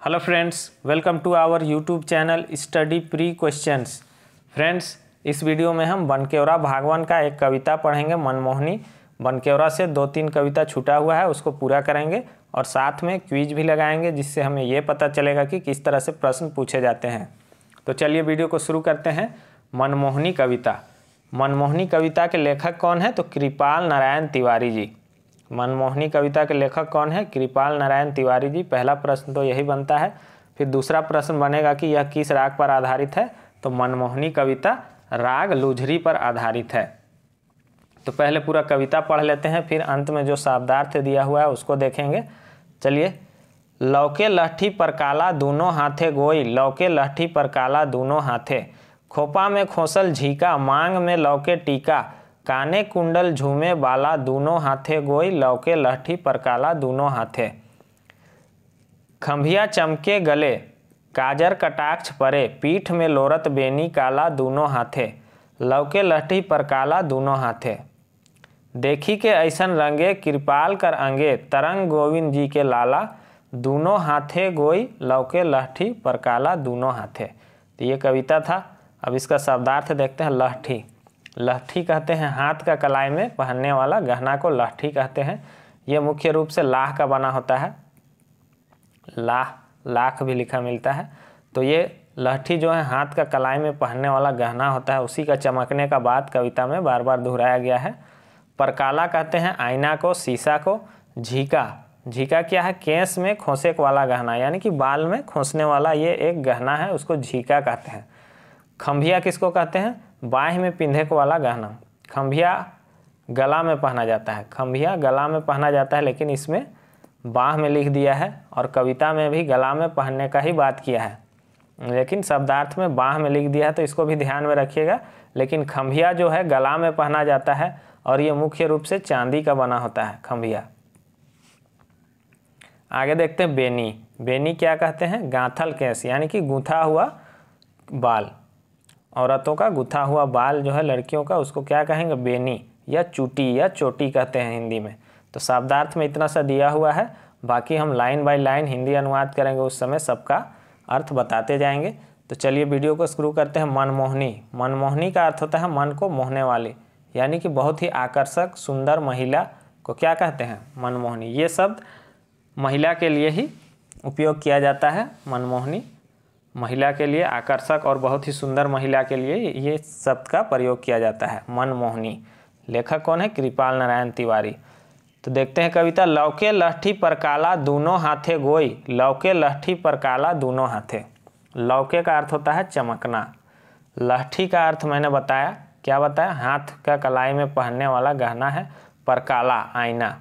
Hello friends, welcome to our YouTube channel study pre questions. Friends, इस video में हम बनकेवरा भागवन का एक कविता पढ़ेंगे। मनमोहनी बनकेवरा से 2-3 कविता छूटा हुआ है, उसको पूरा करेंगे और साथ में क्विज भी लगाएंगे, जिससे हमें ये पता चलेगा कि किस तरह से प्रश्न पूछे जाते हैं। तो चलिए वीडियो को शुरू करते हैं। मनमोहनी कविता। मनमोहनी कविता के लेखक कौन है? तो कृपाल नारायण तिवारी जी। मनमोहनी कविता के लेखक कौन है? कृपाल नारायण तिवारी जी। पहला प्रश्न तो यही बनता है। फिर दूसरा प्रश्न बनेगा कि यह किस राग पर आधारित है? तो मनमोहनी कविता राग लुझरी पर आधारित है। तो पहले पूरा कविता पढ़ लेते हैं, फिर अंत में जो शब्दार्थ दिया हुआ है उसको देखेंगे। चलिए। लौके लहठी पर काला दूनों हाथे गोई, लौके लहठी पर काला दूनों हाथे, खोपा में खोसल झीका, मांग में लौके टीका, काने कुंडल झूमे बाला, दूनों हाथे गोई, लौके लहठी पर काला दूनों हाथे, खंभिया चमके गले, काजर कटाक्ष परे, पीठ में लोरत बेनी काला दूनों हाथे, लौके लहठी पर काला दूनों हाथे, देखी के ऐसन रंगे, कृपाल कर अंगे, तरंग गोविंद जी के लाला, दूनों हाथे गोई, लौके लहठी पर काला दूनों हाथे। तो ये कविता था। अब इसका शब्दार्थ देखते हैं। लहठी, लहठी कहते हैं हाथ का कलाई में पहनने वाला गहना को लहठी कहते हैं। ये मुख्य रूप से लाह का बना होता है। लाख भी लिखा मिलता है। तो ये लहठी जो है हाथ का कलाई में पहनने वाला गहना होता है, उसी का चमकने का बात कविता में बार बार दोहराया गया है। परकाला कहते हैं आईना को, शीशा को। झीका, झीका क्या है? केस में खोंसे वाला गहना, यानी कि बाल में खोंसने वाला ये एक गहना है, उसको झीका कहते हैं। खंभिया किसको कहते हैं? बाह में पिंधे को वाला गहना। खंभिया गला में पहना जाता है, खंभिया गला में पहना जाता है, लेकिन इसमें बाह में लिख दिया है और कविता में भी गला में पहनने का ही बात किया है, लेकिन शब्दार्थ में बाह में लिख दिया है, तो इसको भी ध्यान में रखिएगा। लेकिन खंभिया जो है गला में पहना जाता है और ये मुख्य रूप से चांदी का बना होता है खंभिया। आगे देखते हैं बेनी। बेनी क्या कहते हैं? गांथल केस, यानी कि गूंथा हुआ बाल। औरतों का गुथा हुआ बाल जो है लड़कियों का, उसको क्या कहेंगे? बेनी या चूटी या चोटी कहते हैं हिंदी में। तो शब्दार्थ में इतना सा दिया हुआ है, बाकी हम लाइन बाय लाइन हिंदी अनुवाद करेंगे, उस समय सबका अर्थ बताते जाएंगे। तो चलिए वीडियो को शुरू करते हैं। मनमोहनी, मनमोहनी का अर्थ होता है मन को मोहने वाली, यानी कि बहुत ही आकर्षक सुंदर महिला को क्या कहते हैं? मनमोहनी। ये शब्द महिला के लिए ही उपयोग किया जाता है। मनमोहनी महिला के लिए, आकर्षक और बहुत ही सुंदर महिला के लिए ये शब्द का प्रयोग किया जाता है। मनमोहनी। लेखक कौन है? कृपाल नारायण तिवारी। तो देखते हैं कविता। लौके लहठी पर काला दूनों हाथे गोई, लौके लहठी पर काला दूनों हाथे। लौके का अर्थ होता है चमकना। लहठी का अर्थ मैंने बताया, क्या बताया? हाथ का कलाई में पहनने वाला गहना है। पर काला आईना।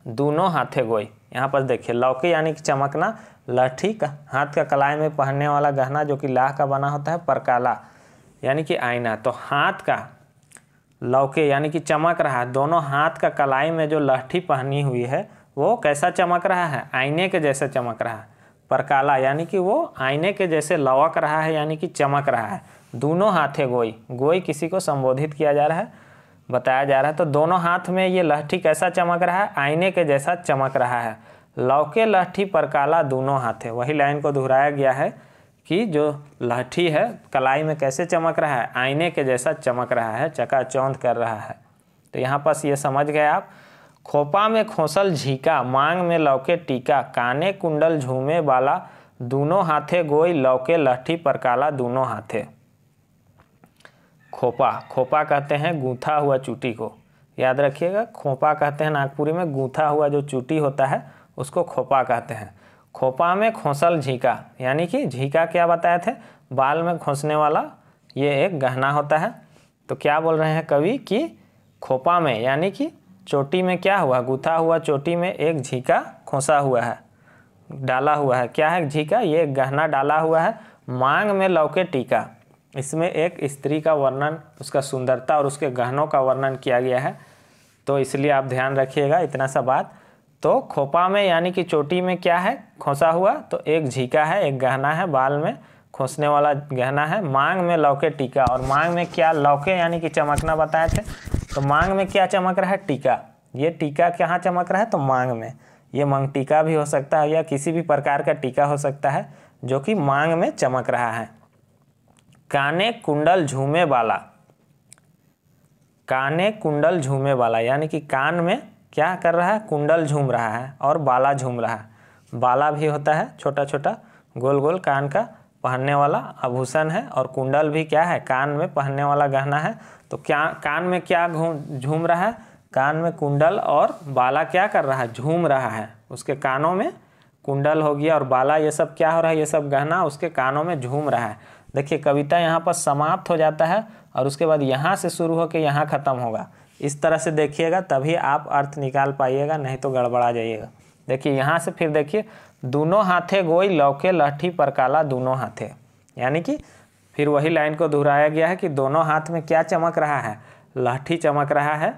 दूनों हाथे गोई, यहाँ पर देखिए लौके यानी कि चमकना, लहठी का हाथ का कलाई में पहनने वाला गहना जो कि लाह का बना होता है। परकाला यानी कि आईना। तो हाथ का लौके यानी कि चमक रहा है। दोनों हाथ का कलाई में जो लहठी पहनी हुई है वो कैसा चमक रहा है? आईने के जैसे चमक रहा है। परकाला यानी कि वो आईने के जैसे लवक रहा है, यानी कि चमक रहा है। दोनों हाथे गोई, गोई किसी को संबोधित किया जा रहा है, बताया जा रहा है। तो दोनों हाथ में ये लहठी कैसा चमक रहा है? आईने के जैसा चमक रहा है। लौके लहठी पर काला दूनों हाथे, वही लाइन को दोहराया गया है कि जो लहठी है कलाई में कैसे चमक रहा है? आईने के जैसा चमक रहा है, चकाचौंध कर रहा है। तो यहाँ पास ये समझ गए आप। खोपा में खोसल झीका, मांग में लौके टीका, काने कुंडल झूमे बाला, दूनों हाथे गोई, लौके लहठी पर काला दूनों हाथे। खोपा, खोपा कहते हैं गूंथा हुआ चूटी को, याद रखिएगा। खोपा कहते हैं नागपुरी में गूंथा हुआ जो चूटी होता है उसको खोपा कहते हैं। खोपा में खोसल झीका, यानी कि झीका क्या बताए थे? बाल में खोसने वाला ये एक गहना होता है। तो क्या बोल रहे हैं कवि कि खोपा में यानी कि चोटी में क्या हुआ? गूंथा हुआ चोटी में एक झीका खोसा हुआ है, डाला हुआ है। क्या है झीका? ये एक गहना डाला हुआ है। मांग में लौके टीका, इसमें एक स्त्री का वर्णन, उसका सुंदरता और उसके गहनों का वर्णन किया गया है। तो इसलिए आप ध्यान रखिएगा इतना सा बात। तो खोपा में यानी कि चोटी में क्या है खोसा हुआ? तो एक झीका है, एक गहना है, बाल में खोसने वाला गहना है। मांग में लौके टीका, और मांग में क्या? लौके यानी कि चमकना बताए थे। तो मांग में क्या चमक रहा है? टीका। ये टीका कहाँ चमक रहा है? तो मांग में। ये मांग टीका भी हो सकता है या किसी भी प्रकार का टीका हो सकता है जो कि मांग में चमक रहा है। काने कुंडल झूमे वाला, काने कुंडल झूमे वाला यानी कि कान में क्या कर रहा है, कुंडल झूम रहा है और बाला झूम रहा है। बाला भी होता है छोटा छोटा गोल गोल कान का पहनने वाला आभूषण है, और कुंडल भी क्या है, कान में पहनने वाला गहना है। तो क्या कान में क्या झूम रहा है, कान में कुंडल, और बाला क्या कर रहा है, झूम रहा है। उसके कानों में कुंडल हो गया और बाला, ये सब क्या हो रहा है, ये सब गहना उसके कानों में झूम रहा है। देखिए कविता यहाँ पर समाप्त हो जाता है और उसके बाद यहाँ से शुरू होकर यहाँ ख़त्म होगा। इस तरह से देखिएगा तभी आप अर्थ निकाल पाइएगा, नहीं तो गड़बड़ा जाइएगा। देखिए यहाँ से फिर देखिए, दोनों हाथे गोई लौके लहठी पर काला दोनों हाथे, यानी कि फिर वही लाइन को दोहराया गया है कि दोनों हाथ में क्या चमक रहा है, लहठी चमक रहा है।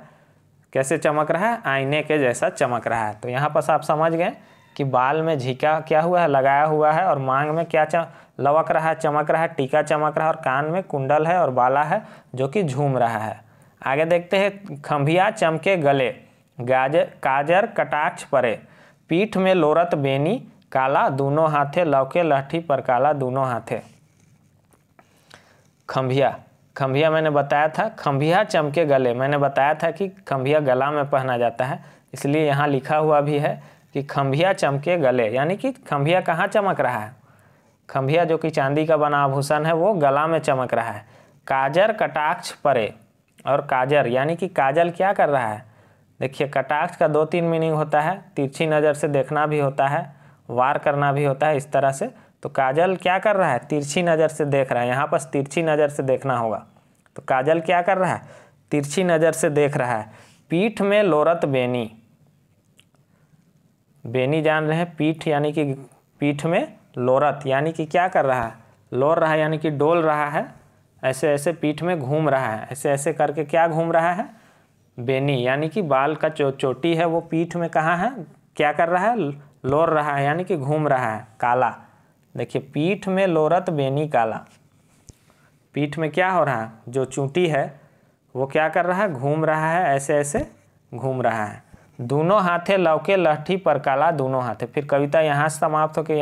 कैसे चमक रहा है, आईने के जैसा चमक रहा है। तो यहाँ पर आप समझ गए कि बाल में झीका क्या हुआ है, लगाया हुआ है, और मांग में क्या लवक रहा है, चमक रहा है, टीका चमक रहा है, और कान में कुंडल है और बाला है जो कि झूम रहा है। आगे देखते हैं, खंभिया चमके गले काजर कटाक्ष परे, पीठ में लोरत बेनी काला दोनों हाथे लौके लहठी पर काला दोनों हाथे। खंभिया, खंभिया मैंने बताया था, खंभिया चमके गले, मैंने बताया था कि खंभिया गला में पहना जाता है, इसलिए यहाँ लिखा हुआ भी है कि खंभिया चमके गले, यानी कि खंभिया कहाँ चमक रहा है, खंभिया जो कि चांदी का बना आभूषण है वो गला में चमक रहा है। काजर कटाक्ष परे, और काजर यानी कि काजल क्या कर रहा है, देखिए कटाक्ष का 2-3 मीनिंग होता है, तिरछी नज़र से देखना भी होता है, वार करना भी होता है, इस तरह से। तो काजल क्या कर रहा है, तिरछी नज़र से देख रहा है, यहाँ पर तिरछी नज़र से देखना होगा। तो काजल क्या कर रहा है, तिरछी नज़र से देख रहा है। पीठ में लोरत बेनी, बेनी जान रहे हैं, पीठ यानी कि पीठ में लोरत यानी कि क्या कर रहा है, लोर रहा है यानी कि डोल रहा है, ऐसे ऐसे पीठ में घूम रहा है, ऐसे ऐसे करके क्या घूम रहा है, बेनी यानी कि बाल का चोटी है वो पीठ में कहाँ है, क्या कर रहा है, लोर रहा है यानी कि घूम रहा है। काला, देखिए पीठ में लोरत बेनी काला, पीठ में क्या हो रहा है, जो चूंटी है वो क्या कर रहा है, घूम रहा है, ऐसे ऐसे घूम रहा है। दोनों हाथे लौके लहठी पर काला दोनों हाथे, फिर कविता यहाँ से समाप्त होकर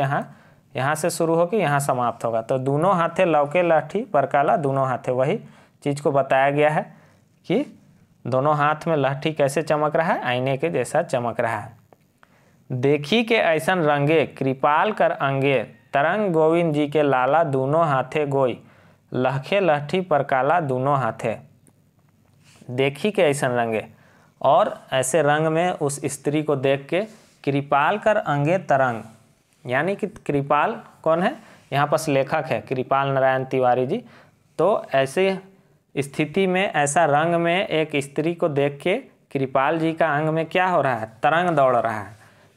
यहाँ से शुरू होकर यहाँ समाप्त होगा। तो दोनों हाथे लौके लहठी पर काला दोनों हाथे, वही चीज़ को बताया गया है कि दोनों हाथ में लहठी कैसे चमक रहा है, आईने के जैसा चमक रहा है। देखी के ऐसन रंगे कृपाल कर अंगे, तरंग गोविंद जी के लाला दोनों हाथे गोई, लहखे लहठी पर काला दोनों हाथे। देखी के ऐसन रंगे, और ऐसे रंग में उस स्त्री को देख के कृपाल कर अंगे तरंग, यानी कि कृपाल कौन है, यहाँ पर लेखक है कृपाल नारायण तिवारी जी। तो ऐसे स्थिति में, ऐसा रंग में एक स्त्री को देख के कृपाल जी का अंग में क्या हो रहा है, तरंग दौड़ रहा है।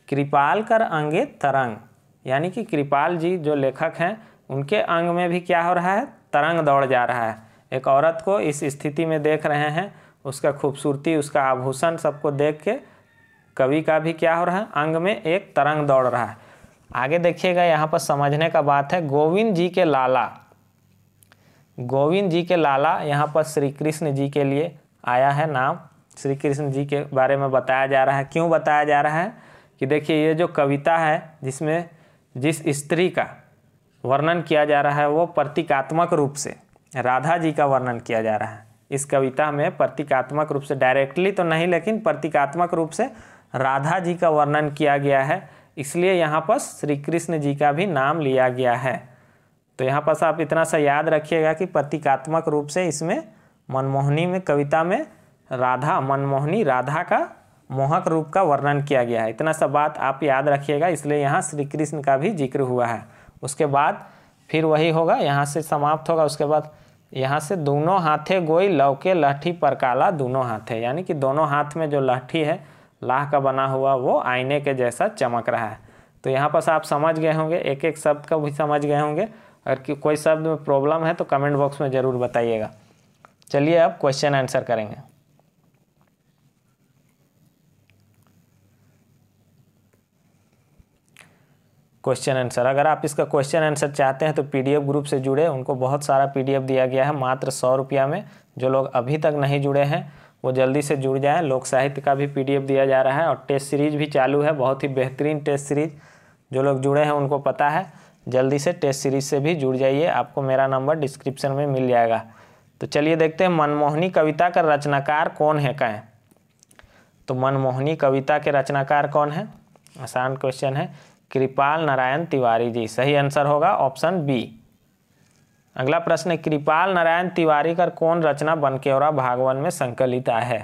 कृपाल कर अंगे तरंग, यानी कि कृपाल जी जो लेखक हैं उनके अंग में भी क्या हो रहा है, तरंग दौड़ जा रहा है। एक औरत को इस स्थिति में देख रहे हैं, उसका खूबसूरती, उसका आभूषण सबको देख के कवि का भी क्या हो रहा है, अंग में एक तरंग दौड़ रहा है। आगे देखिएगा, यहाँ पर समझने का बात है, गोविंद जी के लाला, गोविंद जी के लाला यहाँ पर श्री कृष्ण जी के लिए आया है नाम, श्री कृष्ण जी के बारे में बताया जा रहा है। क्यों बताया जा रहा है कि देखिए ये जो कविता है जिसमें जिस स्त्री का वर्णन किया जा रहा है वो प्रतीकात्मक रूप से राधा जी का वर्णन किया जा रहा है। इस कविता में प्रतीकात्मक रूप से, डायरेक्टली तो नहीं लेकिन प्रतीकात्मक रूप से राधा जी का वर्णन किया गया है, इसलिए यहाँ पर श्री कृष्ण जी का भी नाम लिया गया है। तो यहाँ पर आप इतना सा याद रखिएगा कि प्रतीकात्मक रूप से इसमें मनमोहनी में, कविता में राधा, मनमोहनी राधा का मोहक रूप का वर्णन किया गया है। इतना सा बात आप याद रखिएगा, इसलिए यहाँ श्री कृष्ण का भी जिक्र हुआ है। उसके बाद फिर वही होगा, यहाँ से समाप्त होगा। उसके बाद यहाँ से दोनों हाथे गोई लौके लहठी पर काला दोनों हाथे, यानी कि दोनों हाथ में जो लहठी है लाह का बना हुआ वो आईने के जैसा चमक रहा है। तो यहाँ पर आप समझ गए होंगे, एक एक शब्द का भी समझ गए होंगे। अगर कोई शब्द में प्रॉब्लम है तो कमेंट बॉक्स में ज़रूर बताइएगा। चलिए अब क्वेश्चन आंसर करेंगे। क्वेश्चन आंसर, अगर आप इसका क्वेश्चन आंसर चाहते हैं तो पीडीएफ ग्रुप से जुड़े, उनको बहुत सारा पीडीएफ दिया गया है मात्र 100 रुपया में। जो लोग अभी तक नहीं जुड़े हैं वो जल्दी से जुड़ जाएं। लोक साहित्य का भी PDF दिया जा रहा है और टेस्ट सीरीज भी चालू है, बहुत ही बेहतरीन टेस्ट सीरीज। जो लोग जुड़े हैं उनको पता है, जल्दी से टेस्ट सीरीज से भी जुड़ जाइए, आपको मेरा नंबर डिस्क्रिप्शन में मिल जाएगा। तो चलिए देखते हैं मनमोहनी कविता का रचनाकार कौन है कहें। तो मनमोहनी कविता के रचनाकार कौन है, आसान क्वेश्चन है, कृपाल नारायण तिवारी जी। सही आंसर होगा ऑप्शन बी। अगला प्रश्न है, कृपाल नारायण तिवारी का कौन रचना बनकेवरा भागवन में संकलित है।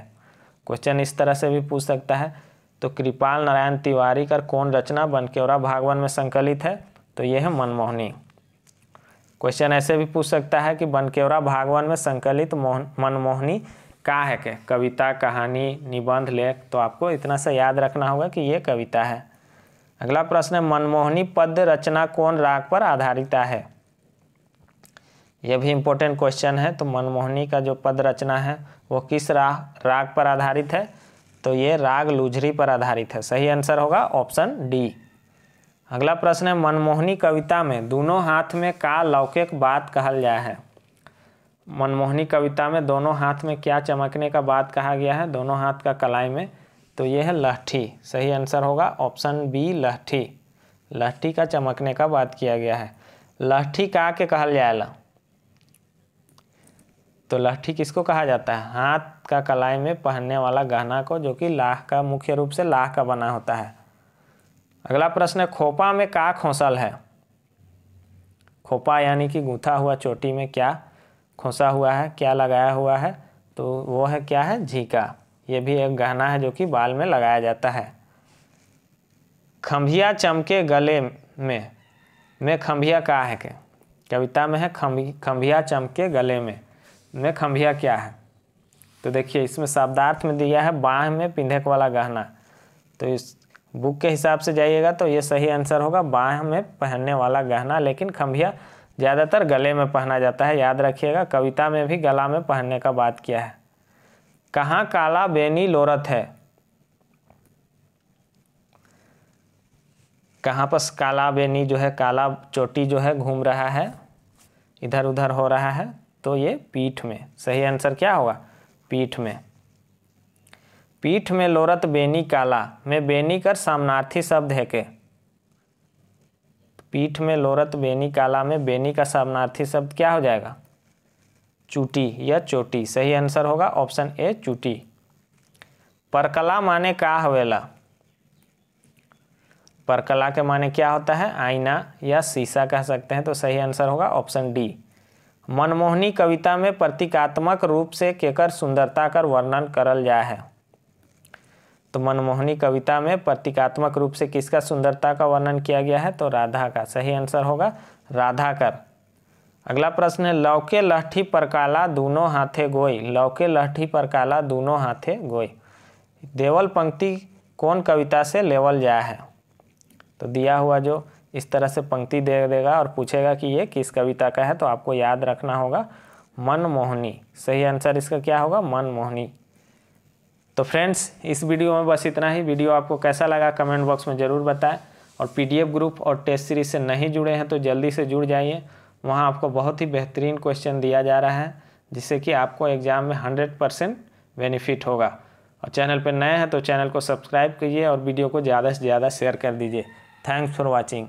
क्वेश्चन इस तरह से भी पूछ सकता है। तो कृपाल नारायण तिवारी का कौन रचना बनकेवरा भागवन में संकलित है, तो ये है मनमोहनी। क्वेश्चन ऐसे भी पूछ सकता है कि बनकेवरा भागवन में संकलित मनमोहनी का है क्या, कविता, कहानी, निबंध, लेख। तो आपको इतना सा याद रखना होगा कि ये कविता है। अगला प्रश्न है, मनमोहनी पद्य रचना कौन राग पर आधारित है। यह भी इम्पोर्टेंट क्वेश्चन है। तो मनमोहनी का जो पद रचना है वो किस राग पर आधारित है, तो ये राग लुझरी पर आधारित है। सही आंसर होगा ऑप्शन डी। अगला प्रश्न है, मनमोहनी कविता में दोनों हाथ में का लौकिक बात कहल जाए है। मनमोहनी कविता में दोनों हाथ में क्या चमकने का बात कहा गया है, दोनों हाथ का कलाई में, तो ये है लहठी। सही आंसर होगा ऑप्शन बी लहठी। लहठी का चमकने का बात किया गया है। लहठी का के कहल जाएला, तो लहठी किसको कहा जाता है, हाथ का कलाई में पहनने वाला गहना को, जो कि लाह का, मुख्य रूप से लाह का बना होता है। अगला प्रश्न है, खोपा में का खोसल है। खोपा यानी कि गूंथा हुआ चोटी में क्या खोसा हुआ है, क्या लगाया हुआ है, तो वो है क्या है, झीका। ये भी एक गहना है जो कि बाल में लगाया जाता है। खंभिया चमके गले में खंभिया का है के, कविता में है खंभिया चमके गले में खंभिया क्या है। तो देखिए इसमें शब्दार्थ में दिया है बाह में पिंधक वाला गहना। तो इस बुक के हिसाब से जाइएगा तो ये सही आंसर होगा बाह में पहनने वाला गहना, लेकिन खंभिया ज़्यादातर गले में पहना जाता है, याद रखिएगा। कविता में भी गला में पहनने का बात किया है। कहाँ काला बेनी लोरत है, कहाँ पर काला बेनी जो है, काला चोटी जो है घूम रहा है, इधर उधर हो रहा है, तो ये पीठ में। सही आंसर क्या होगा, पीठ में। पीठ में लोरत बेनी काला में बेनी कर सामनार्थी शब्द है के। पीठ में लोरत बेनी काला में बेनी का सामनार्थी शब्द क्या हो जाएगा, चूटी या चोटी। सही आंसर होगा ऑप्शन ए चूटी। परकला माने का हवेला, परकला के माने क्या होता है, आईना या शीशा कह सकते हैं। तो सही आंसर होगा ऑप्शन डी। मनमोहनी कविता में प्रतीकात्मक रूप से केकर सुंदरता कर वर्णन करल जाए है। तो मनमोहनी कविता में प्रतीकात्मक रूप से किसका सुंदरता का वर्णन किया गया है, तो राधा का। सही आंसर होगा राधा कर। अगला प्रश्न है, लौके लहठी पर काला दोनों हाथे गोई। लौके लहठी पर काला दोनों हाथे गोई, देवल पंक्ति कौन कविता से लेवल जाया है। तो दिया हुआ जो इस तरह से पंक्ति दे देगा और पूछेगा कि ये किस कविता का है, तो आपको याद रखना होगा मनमोहनी। सही आंसर इसका क्या होगा, मनमोहनी। तो फ्रेंड्स इस वीडियो में बस इतना ही। वीडियो आपको कैसा लगा कमेंट बॉक्स में ज़रूर बताएं। और PDF ग्रुप और टेस्ट सीरीज से नहीं जुड़े हैं तो जल्दी से जुड़ जाइए। वहाँ आपको बहुत ही बेहतरीन क्वेश्चन दिया जा रहा है, जिससे कि आपको एग्ज़ाम में 100% बेनिफिट होगा। और चैनल पर नए हैं तो चैनल को सब्सक्राइब कीजिए और वीडियो को ज़्यादा से ज़्यादा शेयर कर दीजिए। Thanks for watching.